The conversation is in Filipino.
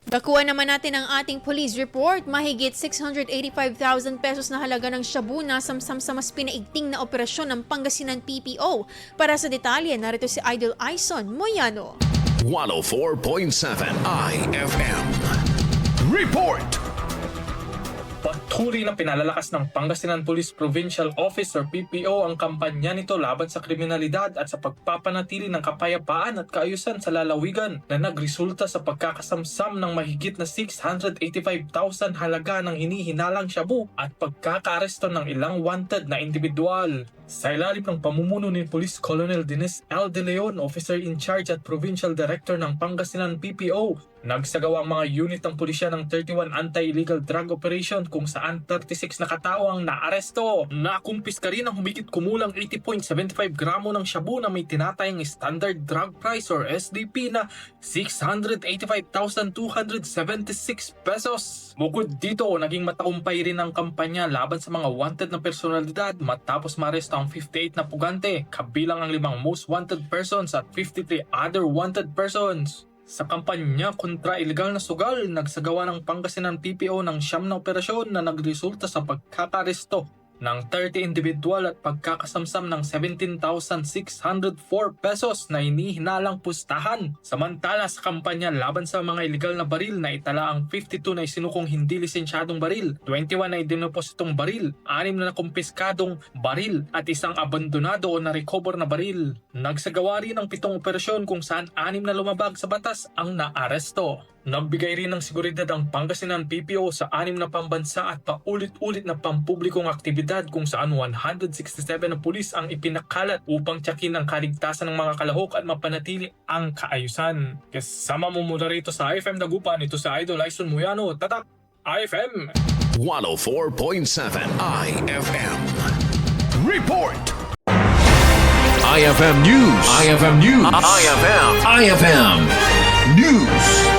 Nakuha naman natin ang ating police report. Mahigit 685,000 pesos na halaga ng shabu na samsam sa mas pinaigting na operasyon ng Pangasinan PPO. Para sa detalye, narito si Idol Aison Moyano. 104.7 IFM Report. Patuloy na pinalalakas ng Pangasinan Police Provincial Office or PPO ang kampanya nito laban sa kriminalidad at sa pagpapanatili ng kapayapaan at kaayusan sa lalawigan na nagresulta sa pagkakasamsam ng mahigit na 685,000 halaga ng hinihinalang shabu at pagkakaaresto ng ilang wanted na individual. Sa ilalim ng pamumuno ni Police Colonel Dennis L. De Leon, Officer in Charge at Provincial Director ng Pangasinan PPO, nagsagawa ang mga unit ng pulisya ng 31 Anti-Illegal Drug Operation kung saan 36 na katao ang naaresto. Nakumpiska rin ang humigit kumulang 80.75 gramo ng shabu na may tinatayang Standard Drug Price or SDP na 685,276 pesos. Bukod dito, naging matagumpay rin ang kampanya laban sa mga wanted na personalidad matapos maaresto ang 58 na pugante, kabilang ang 5 most wanted persons at 53 other wanted persons. Sa kampanya kontra ilegal na sugal, nagsagawa ng Pangasinan PPO ng 9 na operasyon na nagresulta sa pagkakaresto ng 30 individual at pagkakasamsam ng 17,604 pesos na hinihinalang pustahan. Samantala sa kampanya laban sa mga ilegal na baril na itala ang 52 na isinukong hindi lisensyadong baril, 21 na idinopositong baril, 6 na nakumpiskadong baril at isang abandonado o na-recover na baril. Nagsagawa rin ng 7 operasyon kung saan 6 na lumabag sa batas ang naaresto. Nagbigay rin ng seguridad ang Pangasinan PPO sa 6 na pambansa at paulit-ulit na pampublikong aktibidad kung saan 167 na pulis ang ipinakalat upang tiyakin ang kaligtasan ng mga kalahok at mapanatili ang kaayusan. Kasama mo muna rito sa IFM Dagupan, ito sa Idol Aison Moyano, Tatak IFM 104.7 IFM Report. IFM News. IFM News. IFM News.